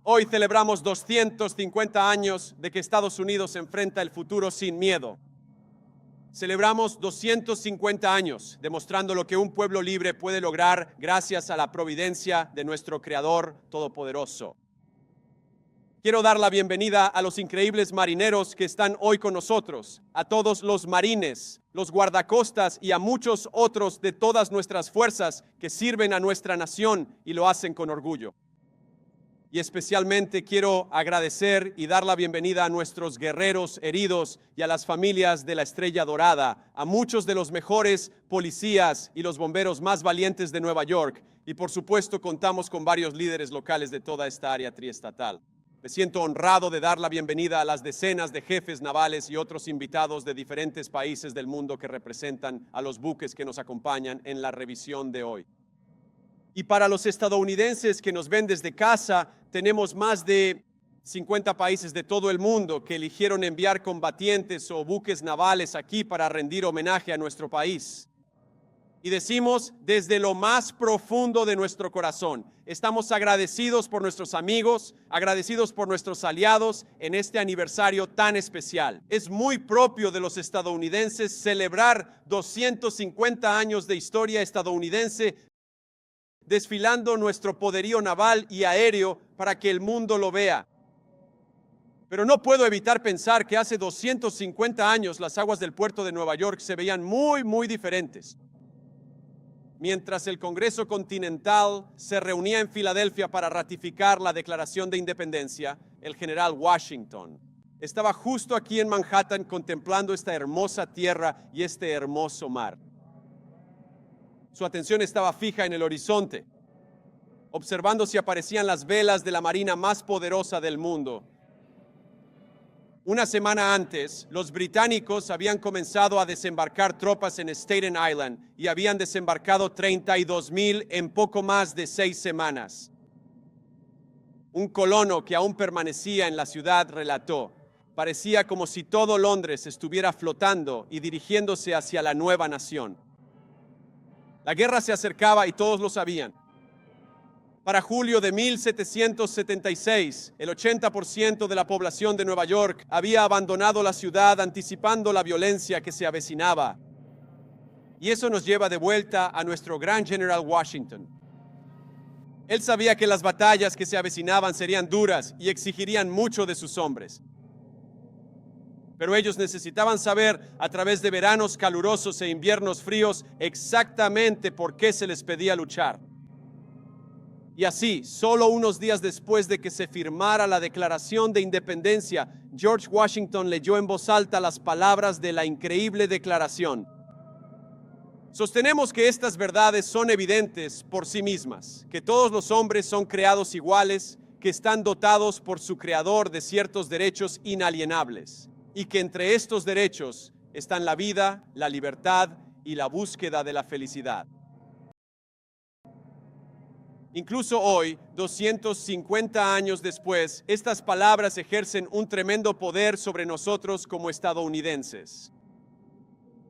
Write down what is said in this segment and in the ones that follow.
Hoy celebramos 250 años de que Estados Unidos enfrenta el futuro sin miedo. Celebramos 250 años demostrando lo que un pueblo libre puede lograr gracias a la providencia de nuestro Creador Todopoderoso. Quiero dar la bienvenida a los increíbles marineros que están hoy con nosotros, a todos los marines, los guardacostas y a muchos otros de todas nuestras fuerzas que sirven a nuestra nación y lo hacen con orgullo. Y especialmente quiero agradecer y dar la bienvenida a nuestros guerreros heridos y a las familias de la Estrella Dorada, a muchos de los mejores policías y los bomberos más valientes de Nueva York. Y por supuesto contamos con varios líderes locales de toda esta área triestatal. Me siento honrado de dar la bienvenida a las decenas de jefes navales y otros invitados de diferentes países del mundo que representan a los buques que nos acompañan en la revisión de hoy. Y para los estadounidenses que nos ven desde casa, tenemos más de 50 países de todo el mundo que eligieron enviar combatientes o buques navales aquí para rendir homenaje a nuestro país. Y decimos desde lo más profundo de nuestro corazón, estamos agradecidos por nuestros amigos, agradecidos por nuestros aliados en este aniversario tan especial. Es muy propio de los estadounidenses celebrar 250 años de historia estadounidense, desfilando nuestro poderío naval y aéreo para que el mundo lo vea. Pero no puedo evitar pensar que hace 250 años las aguas del puerto de Nueva York se veían muy diferentes. Mientras el Congreso Continental se reunía en Filadelfia para ratificar la Declaración de Independencia, el general Washington estaba justo aquí en Manhattan contemplando esta hermosa tierra y este hermoso mar. Su atención estaba fija en el horizonte, observando si aparecían las velas de la marina más poderosa del mundo. Una semana antes, los británicos habían comenzado a desembarcar tropas en Staten Island y habían desembarcado 32,000 en poco más de 6 semanas. Un colono que aún permanecía en la ciudad relató: parecía como si todo Londres estuviera flotando y dirigiéndose hacia la nueva nación. La guerra se acercaba y todos lo sabían. Para julio de 1776, el 80% de la población de Nueva York había abandonado la ciudad anticipando la violencia que se avecinaba. Y eso nos lleva de vuelta a nuestro gran general Washington. Él sabía que las batallas que se avecinaban serían duras y exigirían mucho de sus hombres. Pero ellos necesitaban saber, a través de veranos calurosos e inviernos fríos, exactamente por qué se les pedía luchar. Y así, solo unos días después de que se firmara la Declaración de Independencia, George Washington leyó en voz alta las palabras de la increíble declaración. Sostenemos que estas verdades son evidentes por sí mismas, que todos los hombres son creados iguales, que están dotados por su Creador de ciertos derechos inalienables, y que entre estos derechos están la vida, la libertad y la búsqueda de la felicidad. Incluso hoy, 250 años después, estas palabras ejercen un tremendo poder sobre nosotros como estadounidenses.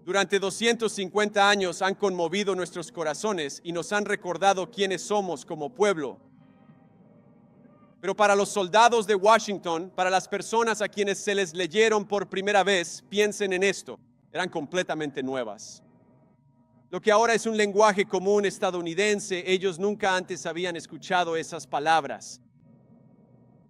Durante 250 años han conmovido nuestros corazones y nos han recordado quiénes somos como pueblo. Pero para los soldados de Washington, para las personas a quienes se les leyeron por primera vez, piensen en esto, eran completamente nuevas. Lo que ahora es un lenguaje común estadounidense, ellos nunca antes habían escuchado esas palabras.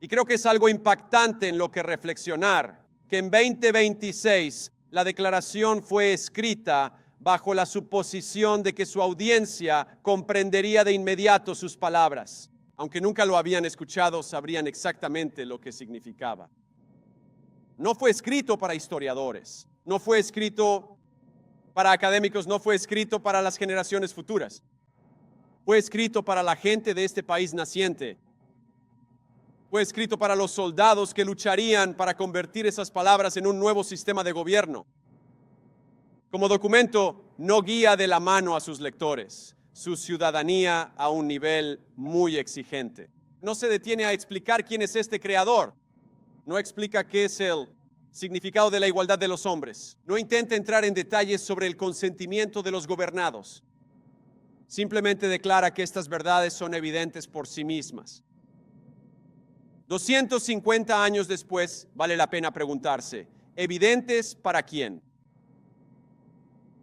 Y creo que es algo impactante en lo que reflexionar, que en 2026 la declaración fue escrita bajo la suposición de que su audiencia comprendería de inmediato sus palabras. Aunque nunca lo habían escuchado, sabrían exactamente lo que significaba. No fue escrito para historiadores, no fue escrito para académicos, no fue escrito para las generaciones futuras. Fue escrito para la gente de este país naciente. Fue escrito para los soldados que lucharían para convertir esas palabras en un nuevo sistema de gobierno. Como documento, no guía de la mano a sus lectores, su ciudadanía a un nivel muy exigente. No se detiene a explicar quién es este creador. No explica qué es el significado de la igualdad de los hombres. No intenta entrar en detalles sobre el consentimiento de los gobernados. Simplemente declara que estas verdades son evidentes por sí mismas. 250 años después, vale la pena preguntarse, ¿evidentes para quién?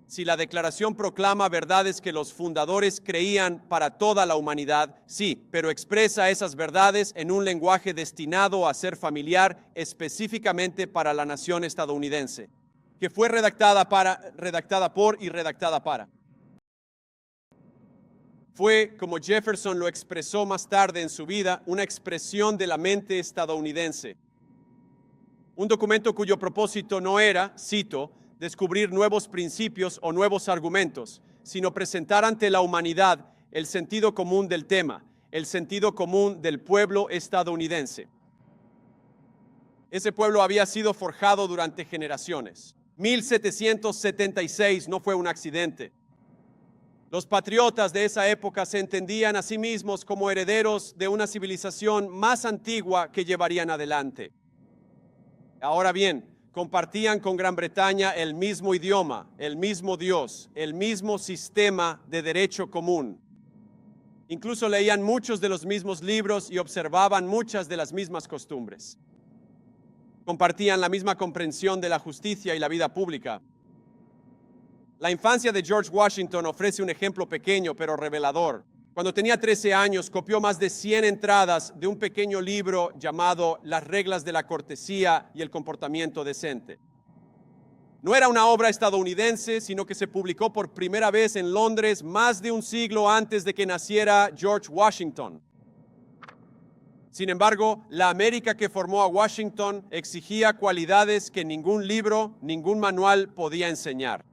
Si la declaración proclama verdades que los fundadores creían para toda la humanidad, sí, pero expresa esas verdades en un lenguaje destinado a ser familiar específicamente para la nación estadounidense, que fue redactada por y redactada para. Fue, como Jefferson lo expresó más tarde en su vida, una expresión de la mente estadounidense. Un documento cuyo propósito no era, cito, descubrir nuevos principios o nuevos argumentos, sino presentar ante la humanidad el sentido común del tema, el sentido común del pueblo estadounidense. Ese pueblo había sido forjado durante generaciones. 1776 no fue un accidente. Los patriotas de esa época se entendían a sí mismos como herederos de una civilización más antigua que llevarían adelante. Ahora bien, compartían con Gran Bretaña el mismo idioma, el mismo Dios, el mismo sistema de derecho común. Incluso leían muchos de los mismos libros y observaban muchas de las mismas costumbres. Compartían la misma comprensión de la justicia y la vida pública. La infancia de George Washington ofrece un ejemplo pequeño pero revelador. Cuando tenía 13 años, copió más de 100 entradas de un pequeño libro llamado Las reglas de la cortesía y el comportamiento decente. No era una obra estadounidense, sino que se publicó por primera vez en Londres más de un siglo antes de que naciera George Washington. Sin embargo, la América que formó a Washington exigía cualidades que ningún libro, ningún manual podía enseñar.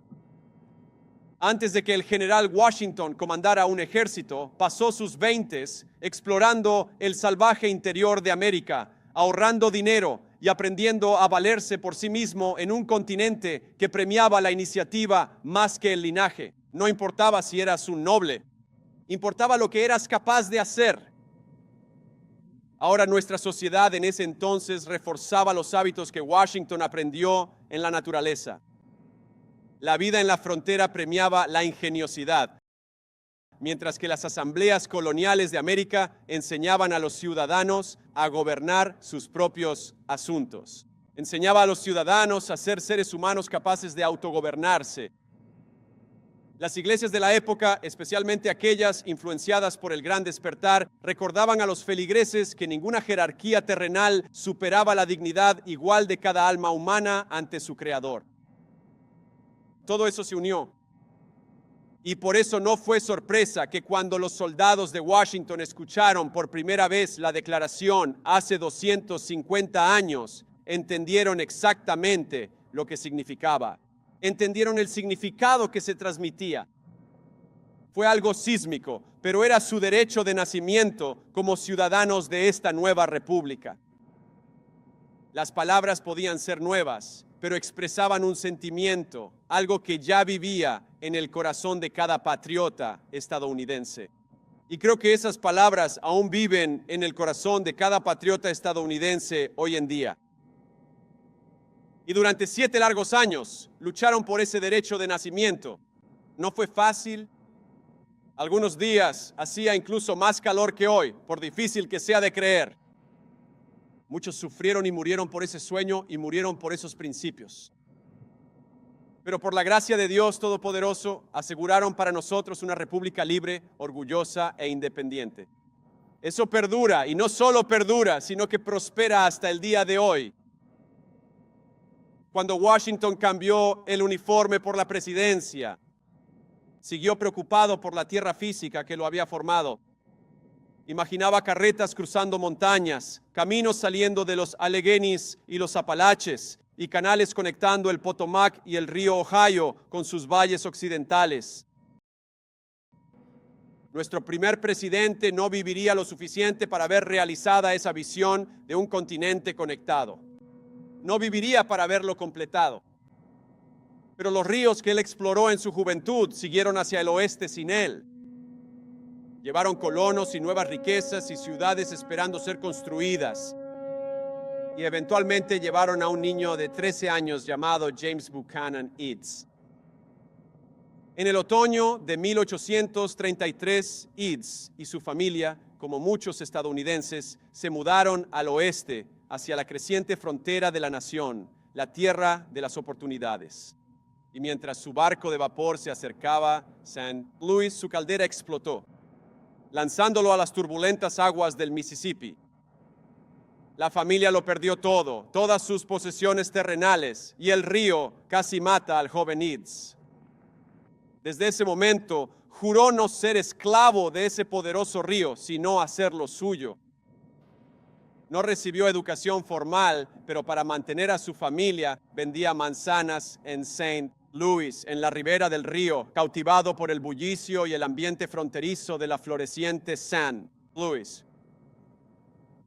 Antes de que el general Washington comandara un ejército, pasó sus 20s explorando el salvaje interior de América, ahorrando dinero y aprendiendo a valerse por sí mismo en un continente que premiaba la iniciativa más que el linaje. No importaba si eras un noble, importaba lo que eras capaz de hacer. Ahora nuestra sociedad en ese entonces reforzaba los hábitos que Washington aprendió en la naturaleza. La vida en la frontera premiaba la ingeniosidad, mientras que las asambleas coloniales de América enseñaban a los ciudadanos a gobernar sus propios asuntos. Enseñaba a los ciudadanos a ser seres humanos capaces de autogobernarse. Las iglesias de la época, especialmente aquellas influenciadas por el Gran Despertar, recordaban a los feligreses que ninguna jerarquía terrenal superaba la dignidad igual de cada alma humana ante su Creador. Todo eso se unió. Y por eso no fue sorpresa que cuando los soldados de Washington escucharon por primera vez la declaración hace 250 años, entendieron exactamente lo que significaba. Entendieron el significado que se transmitía. Fue algo sísmico, pero era su derecho de nacimiento como ciudadanos de esta nueva república. Las palabras podían ser nuevas, pero expresaban un sentimiento, algo que ya vivía en el corazón de cada patriota estadounidense. Y creo que esas palabras aún viven en el corazón de cada patriota estadounidense hoy en día. Y durante 7 largos años lucharon por ese derecho de nacimiento. No fue fácil. Algunos días hacía incluso más calor que hoy, por difícil que sea de creer. Muchos sufrieron y murieron por ese sueño y murieron por esos principios. Pero por la gracia de Dios Todopoderoso, aseguraron para nosotros una república libre, orgullosa e independiente. Eso perdura, y no solo perdura, sino que prospera hasta el día de hoy. Cuando Washington cambió el uniforme por la presidencia, siguió preocupado por la tierra física que lo había formado. Imaginaba carretas cruzando montañas, caminos saliendo de los Alleghenies y los Apalaches, y canales conectando el Potomac y el río Ohio con sus valles occidentales. Nuestro primer presidente no viviría lo suficiente para ver realizada esa visión de un continente conectado. No viviría para verlo completado. Pero los ríos que él exploró en su juventud siguieron hacia el oeste sin él. Llevaron colonos y nuevas riquezas y ciudades esperando ser construidas. Y eventualmente llevaron a un niño de 13 años llamado James Buchanan Eads. En el otoño de 1833, Eads y su familia, como muchos estadounidenses, se mudaron al oeste, hacia la creciente frontera de la nación, la tierra de las oportunidades. Y mientras su barco de vapor se acercaba a St. Louis, su caldera explotó, lanzándolo a las turbulentas aguas del Mississippi. La familia lo perdió todo, todas sus posesiones terrenales, y el río casi mata al joven Eads. Desde ese momento, juró no ser esclavo de ese poderoso río, sino hacerlo suyo. No recibió educación formal, pero para mantener a su familia vendía manzanas en St. Louis, en la ribera del río, cautivado por el bullicio y el ambiente fronterizo de la floreciente St. Louis.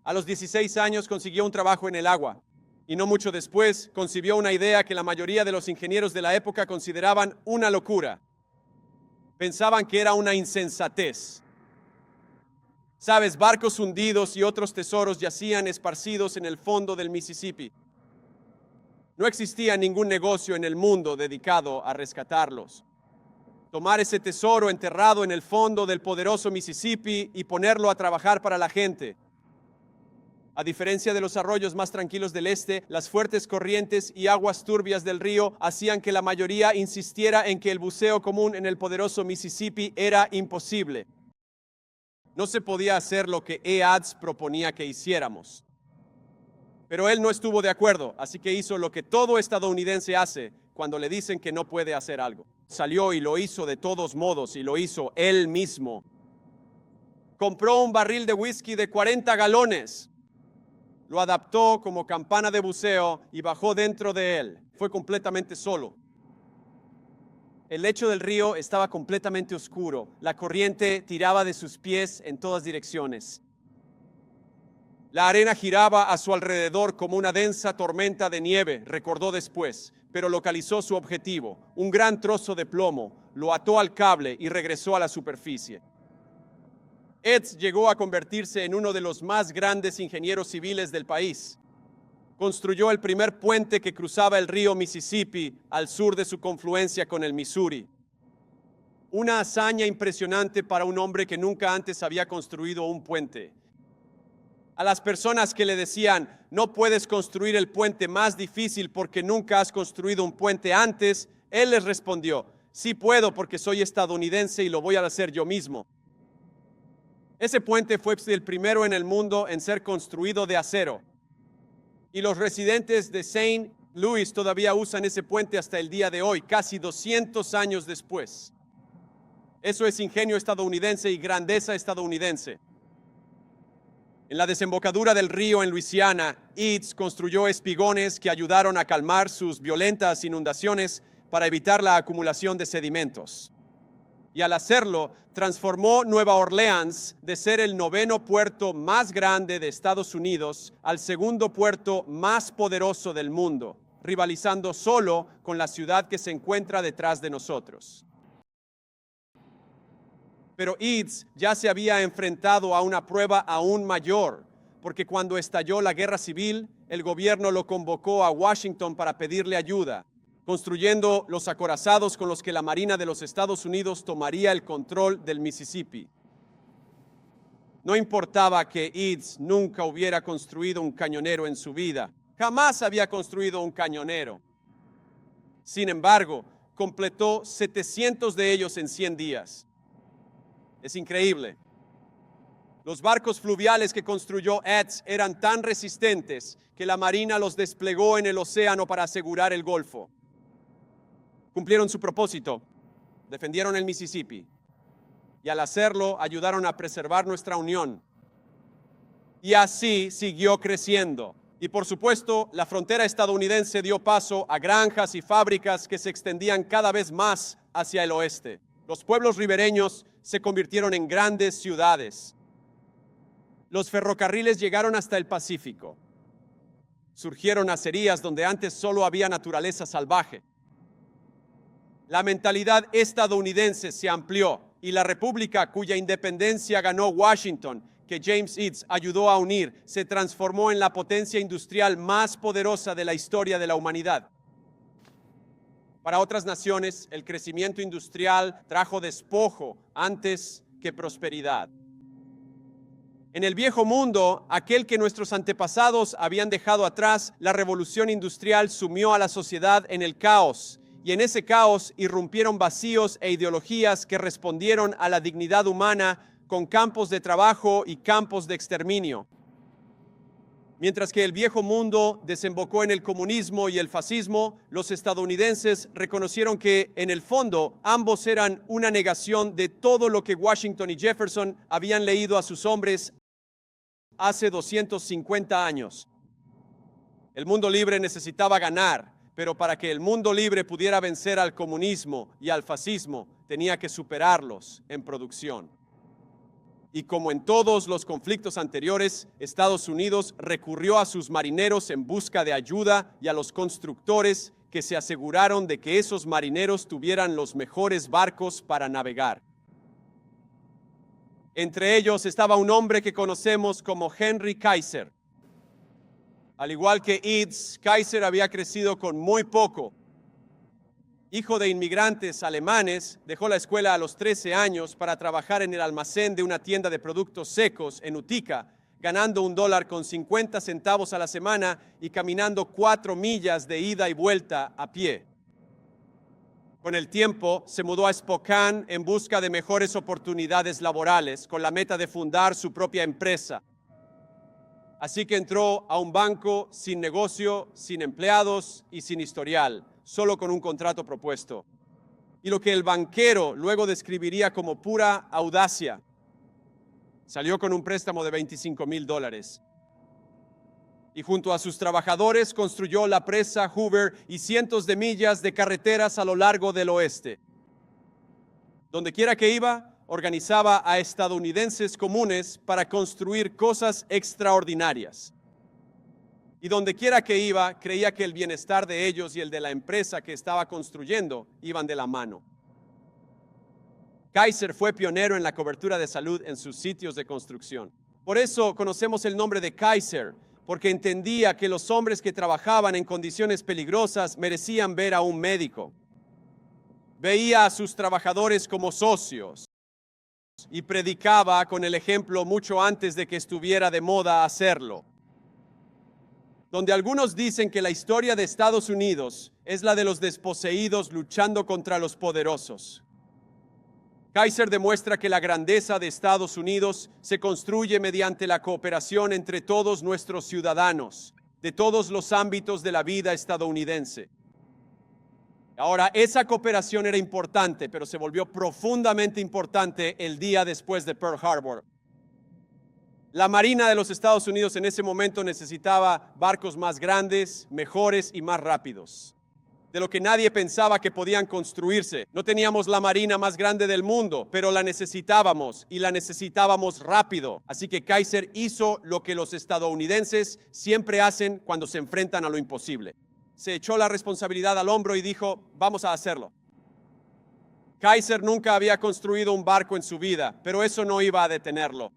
A los 16 años consiguió un trabajo en el agua, y no mucho después concibió una idea que la mayoría de los ingenieros de la época consideraban una locura. Pensaban que era una insensatez. Sabes, barcos hundidos y otros tesoros yacían esparcidos en el fondo del Mississippi. No existía ningún negocio en el mundo dedicado a rescatarlos. Tomar ese tesoro enterrado en el fondo del poderoso Mississippi y ponerlo a trabajar para la gente. A diferencia de los arroyos más tranquilos del este, las fuertes corrientes y aguas turbias del río hacían que la mayoría insistiera en que el buceo común en el poderoso Mississippi era imposible. No se podía hacer lo que Eads proponía que hiciéramos. Pero él no estuvo de acuerdo, así que hizo lo que todo estadounidense hace cuando le dicen que no puede hacer algo. Salió y lo hizo de todos modos, y lo hizo él mismo. Compró un barril de whisky de 40 galones. Lo adaptó como campana de buceo y bajó dentro de él. Fue completamente solo. El lecho del río estaba completamente oscuro. La corriente tiraba de sus pies en todas direcciones. La arena giraba a su alrededor como una densa tormenta de nieve, recordó después, pero localizó su objetivo, un gran trozo de plomo, lo ató al cable y regresó a la superficie. Eads llegó a convertirse en uno de los más grandes ingenieros civiles del país. Construyó el primer puente que cruzaba el río Mississippi al sur de su confluencia con el Missouri. Una hazaña impresionante para un hombre que nunca antes había construido un puente. A las personas que le decían, no puedes construir el puente más difícil porque nunca has construido un puente antes, él les respondió, sí puedo porque soy estadounidense y lo voy a hacer yo mismo. Ese puente fue el primero en el mundo en ser construido de acero. Y los residentes de St. Louis todavía usan ese puente hasta el día de hoy, casi 200 años después. Eso es ingenio estadounidense y grandeza estadounidense. En la desembocadura del río en Luisiana, Eads construyó espigones que ayudaron a calmar sus violentas inundaciones para evitar la acumulación de sedimentos. Y al hacerlo, transformó Nueva Orleans de ser el 9º puerto más grande de Estados Unidos al 2º puerto más poderoso del mundo, rivalizando solo con la ciudad que se encuentra detrás de nosotros. Pero Eads ya se había enfrentado a una prueba aún mayor, porque cuando estalló la guerra civil, el gobierno lo convocó a Washington para pedirle ayuda, construyendo los acorazados con los que la Marina de los Estados Unidos tomaría el control del Mississippi. No importaba que Eads nunca hubiera construido un cañonero en su vida, jamás había construido un cañonero. Sin embargo, completó 700 de ellos en 100 días. Es increíble. Los barcos fluviales que construyó Eads eran tan resistentes que la Marina los desplegó en el océano para asegurar el Golfo. Cumplieron su propósito, defendieron el Mississippi y al hacerlo ayudaron a preservar nuestra unión. Y así siguió creciendo. Y por supuesto, la frontera estadounidense dio paso a granjas y fábricas que se extendían cada vez más hacia el oeste. Los pueblos ribereños se convirtieron en grandes ciudades. Los ferrocarriles llegaron hasta el Pacífico. Surgieron acerías donde antes solo había naturaleza salvaje. La mentalidad estadounidense se amplió y la república cuya independencia ganó Washington, que James Eads ayudó a unir, se transformó en la potencia industrial más poderosa de la historia de la humanidad. Para otras naciones, el crecimiento industrial trajo despojo antes que prosperidad. En el viejo mundo, aquel que nuestros antepasados habían dejado atrás, la revolución industrial sumió a la sociedad en el caos, y en ese caos irrumpieron vacíos e ideologías que respondieron a la dignidad humana con campos de trabajo y campos de exterminio. Mientras que el viejo mundo desembocó en el comunismo y el fascismo, los estadounidenses reconocieron que, en el fondo, ambos eran una negación de todo lo que Washington y Jefferson habían leído a sus hombres hace 250 años. El mundo libre necesitaba ganar, pero para que el mundo libre pudiera vencer al comunismo y al fascismo, tenía que superarlos en producción. Y como en todos los conflictos anteriores, Estados Unidos recurrió a sus marineros en busca de ayuda y a los constructores que se aseguraron de que esos marineros tuvieran los mejores barcos para navegar. Entre ellos estaba un hombre que conocemos como Henry Kaiser. Al igual que Eads, Kaiser había crecido con muy poco. Hijo de inmigrantes alemanes, dejó la escuela a los 13 años para trabajar en el almacén de una tienda de productos secos en Utica, ganando $1.50 a la semana y caminando 4 millas de ida y vuelta a pie. Con el tiempo, se mudó a Spokane en busca de mejores oportunidades laborales, con la meta de fundar su propia empresa. Así que entró a un banco sin negocio, sin empleados y sin historial, solo con un contrato propuesto. Y lo que el banquero luego describiría como pura audacia. Salió con un préstamo de $25,000. Y junto a sus trabajadores construyó la presa Hoover y cientos de millas de carreteras a lo largo del oeste. Donde quiera que iba, organizaba a estadounidenses comunes para construir cosas extraordinarias. Y donde quiera que iba, creía que el bienestar de ellos y el de la empresa que estaba construyendo iban de la mano. Kaiser fue pionero en la cobertura de salud en sus sitios de construcción. Por eso conocemos el nombre de Kaiser, porque entendía que los hombres que trabajaban en condiciones peligrosas merecían ver a un médico. Veía a sus trabajadores como socios y predicaba con el ejemplo mucho antes de que estuviera de moda hacerlo. Donde algunos dicen que la historia de Estados Unidos es la de los desposeídos luchando contra los poderosos. Kaiser demuestra que la grandeza de Estados Unidos se construye mediante la cooperación entre todos nuestros ciudadanos, de todos los ámbitos de la vida estadounidense. Ahora, esa cooperación era importante, pero se volvió profundamente importante el día después de Pearl Harbor. La Marina de los Estados Unidos en ese momento necesitaba barcos más grandes, mejores y más rápidos, de lo que nadie pensaba que podían construirse. No teníamos la marina más grande del mundo, pero la necesitábamos y la necesitábamos rápido. Así que Kaiser hizo lo que los estadounidenses siempre hacen cuando se enfrentan a lo imposible. Se echó la responsabilidad al hombro y dijo, vamos a hacerlo. Kaiser nunca había construido un barco en su vida, pero eso no iba a detenerlo.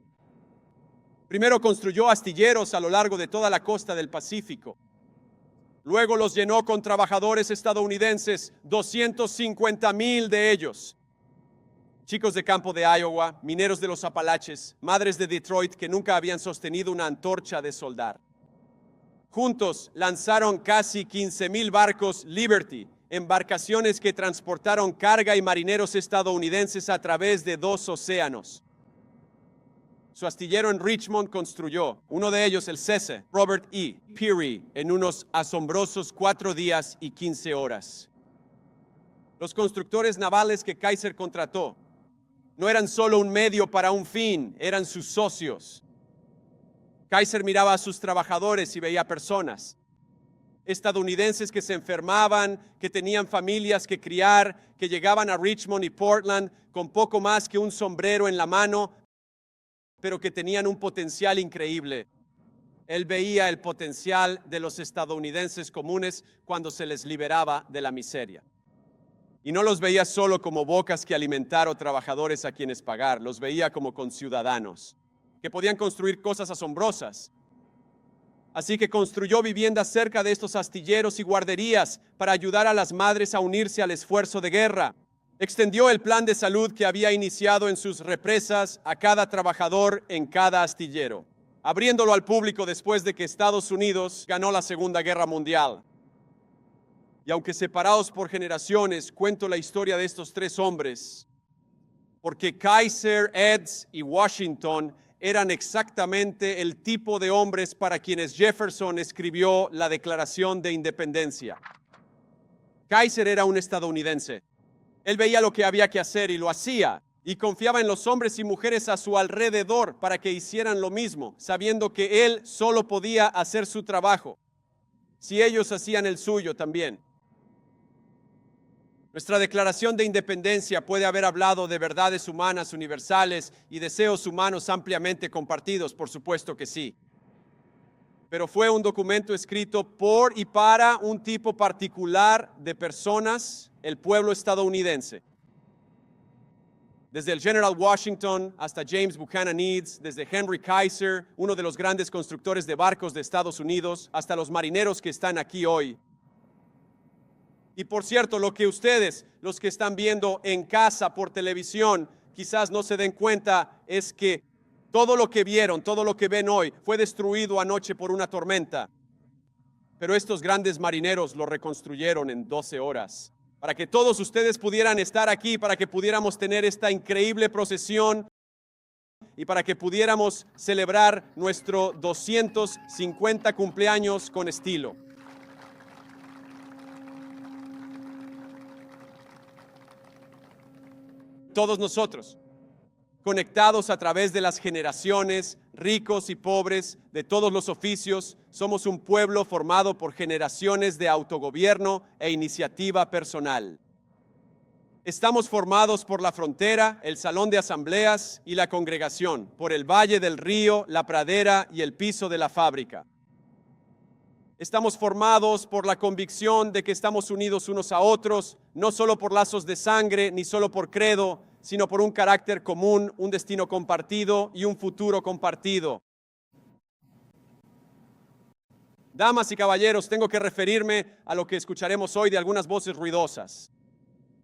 Primero construyó astilleros a lo largo de toda la costa del Pacífico. Luego los llenó con trabajadores estadounidenses, 250,000 de ellos. Chicos de campo de Iowa, mineros de los Apalaches, madres de Detroit que nunca habían sostenido una antorcha de soldar. Juntos lanzaron casi 15,000 barcos Liberty, embarcaciones que transportaron carga y marineros estadounidenses a través de 2 océanos. Su astillero en Richmond construyó, uno de ellos el Cese, Robert E. Peary, en unos asombrosos 4 días y 15 horas. Los constructores navales que Kaiser contrató no eran solo un medio para un fin, eran sus socios. Kaiser miraba a sus trabajadores y veía personas, estadounidenses que se enfermaban, que tenían familias que criar, que llegaban a Richmond y Portland con poco más que un sombrero en la mano, pero que tenían un potencial increíble. Él veía el potencial de los estadounidenses comunes cuando se les liberaba de la miseria. Y no los veía solo como bocas que alimentar o trabajadores a quienes pagar, los veía como conciudadanos, que podían construir cosas asombrosas. Así que construyó viviendas cerca de estos astilleros y guarderías para ayudar a las madres a unirse al esfuerzo de guerra. Extendió el plan de salud que había iniciado en sus represas a cada trabajador en cada astillero, abriéndolo al público después de que Estados Unidos ganó la Segunda Guerra Mundial. Y aunque separados por generaciones, cuento la historia de estos tres hombres, porque Kaiser, Eads y Washington eran exactamente el tipo de hombres para quienes Jefferson escribió la Declaración de Independencia. Kaiser era un estadounidense. Él veía lo que había que hacer y lo hacía, y confiaba en los hombres y mujeres a su alrededor para que hicieran lo mismo, sabiendo que él solo podía hacer su trabajo, si ellos hacían el suyo también. Nuestra Declaración de Independencia puede haber hablado de verdades humanas universales y deseos humanos ampliamente compartidos, por supuesto que sí. Pero fue un documento escrito por y para un tipo particular de personas, el pueblo estadounidense. Desde el General Washington hasta James Buchanan Eads, desde Henry Kaiser, uno de los grandes constructores de barcos de Estados Unidos, hasta los marineros que están aquí hoy. Y por cierto, lo que ustedes, los que están viendo en casa por televisión, quizás no se den cuenta es que todo lo que vieron, todo lo que ven hoy, fue destruido anoche por una tormenta. Pero estos grandes marineros lo reconstruyeron en 12 horas. Para que todos ustedes pudieran estar aquí, para que pudiéramos tener esta increíble procesión y para que pudiéramos celebrar nuestro 250 cumpleaños con estilo. Todos nosotros, conectados a través de las generaciones, ricos y pobres, de todos los oficios, somos un pueblo formado por generaciones de autogobierno e iniciativa personal. Estamos formados por la frontera, el salón de asambleas y la congregación, por el valle del río, la pradera y el piso de la fábrica. Estamos formados por la convicción de que estamos unidos unos a otros, no solo por lazos de sangre, ni solo por credo, sino por un carácter común, un destino compartido y un futuro compartido. Damas y caballeros, tengo que referirme a lo que escucharemos hoy de algunas voces ruidosas.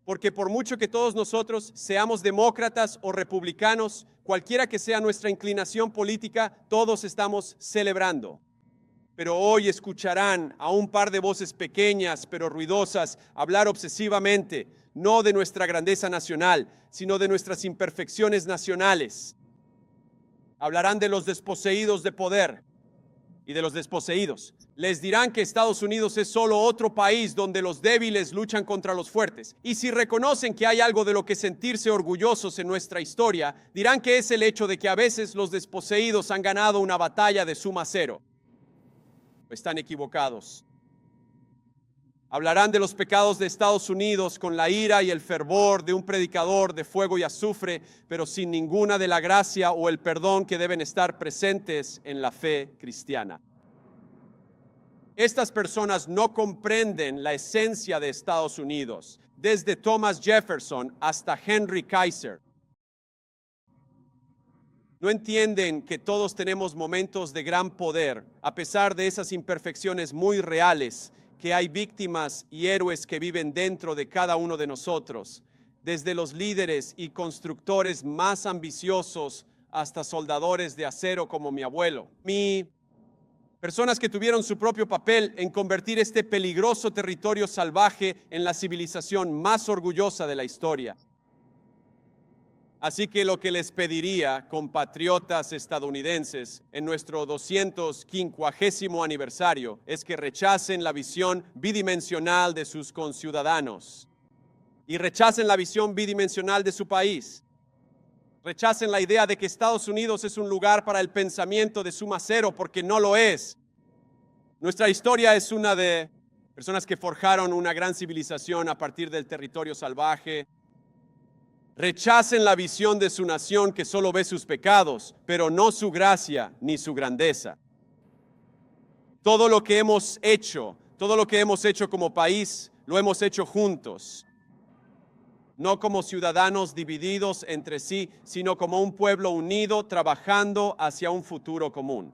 Porque por mucho que todos nosotros seamos demócratas o republicanos, cualquiera que sea nuestra inclinación política, todos estamos celebrando. Pero hoy escucharán a un par de voces pequeñas pero ruidosas hablar obsesivamente, no de nuestra grandeza nacional, sino de nuestras imperfecciones nacionales. Hablarán de los desposeídos de poder y de los desposeídos. Les dirán que Estados Unidos es solo otro país donde los débiles luchan contra los fuertes. Y si reconocen que hay algo de lo que sentirse orgullosos en nuestra historia, dirán que es el hecho de que a veces los desposeídos han ganado una batalla de suma cero. Están equivocados. Hablarán de los pecados de Estados Unidos con la ira y el fervor de un predicador de fuego y azufre, pero sin ninguna de la gracia o el perdón que deben estar presentes en la fe cristiana. Estas personas no comprenden la esencia de Estados Unidos, desde Thomas Jefferson hasta Henry Kaiser. No entienden que todos tenemos momentos de gran poder, a pesar de esas imperfecciones muy reales, que hay víctimas y héroes que viven dentro de cada uno de nosotros, desde los líderes y constructores más ambiciosos hasta soldadores de acero como mi abuelo. Personas que tuvieron su propio papel en convertir este peligroso territorio salvaje en la civilización más orgullosa de la historia. Así que lo que les pediría, compatriotas estadounidenses, en nuestro 250º aniversario, es que rechacen la visión bidimensional de sus conciudadanos y rechacen la visión bidimensional de su país. Rechacen la idea de que Estados Unidos es un lugar para el pensamiento de suma cero, porque no lo es. Nuestra historia es una de personas que forjaron una gran civilización a partir del territorio salvaje. Rechacen la visión de su nación que solo ve sus pecados, pero no su gracia ni su grandeza. Todo lo que hemos hecho como país, lo hemos hecho juntos. No como ciudadanos divididos entre sí, sino como un pueblo unido trabajando hacia un futuro común.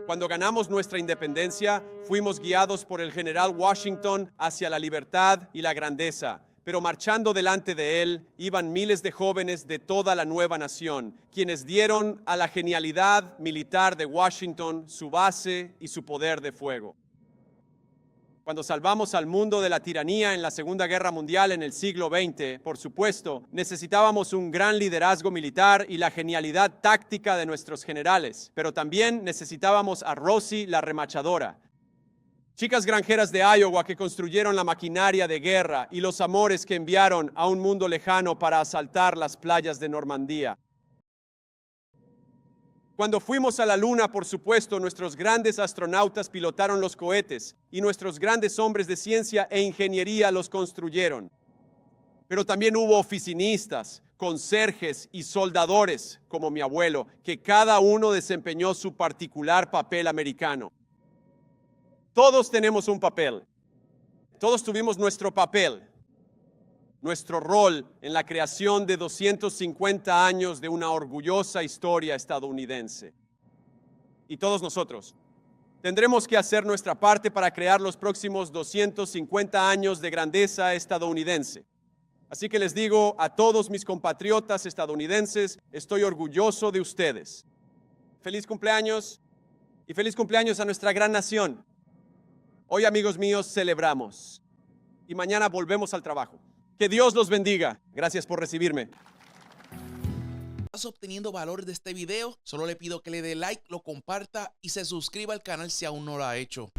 Cuando ganamos nuestra independencia, fuimos guiados por el general Washington hacia la libertad y la grandeza. Pero marchando delante de él, iban miles de jóvenes de toda la nueva nación, quienes dieron a la genialidad militar de Washington su base y su poder de fuego. Cuando salvamos al mundo de la tiranía en la Segunda Guerra Mundial en el siglo XX, por supuesto, necesitábamos un gran liderazgo militar y la genialidad táctica de nuestros generales, pero también necesitábamos a Rosie la remachadora, chicas granjeras de Iowa que construyeron la maquinaria de guerra y los amores que enviaron a un mundo lejano para asaltar las playas de Normandía. Cuando fuimos a la Luna, por supuesto, nuestros grandes astronautas pilotaron los cohetes y nuestros grandes hombres de ciencia e ingeniería los construyeron. Pero también hubo oficinistas, conserjes y soldadores, como mi abuelo, que cada uno desempeñó su particular papel americano. Todos tenemos un papel. Todos tuvimos nuestro papel, nuestro rol en la creación de 250 años de una orgullosa historia estadounidense. Y todos nosotros tendremos que hacer nuestra parte para crear los próximos 250 años de grandeza estadounidense. Así que les digo a todos mis compatriotas estadounidenses, estoy orgulloso de ustedes. Feliz cumpleaños y feliz cumpleaños a nuestra gran nación. Hoy, amigos míos, celebramos y mañana volvemos al trabajo. Que Dios los bendiga. Gracias por recibirme. ¿Estás obteniendo valor de este video? Solo le pido que le dé like, lo comparta y se suscriba al canal si aún no lo ha hecho.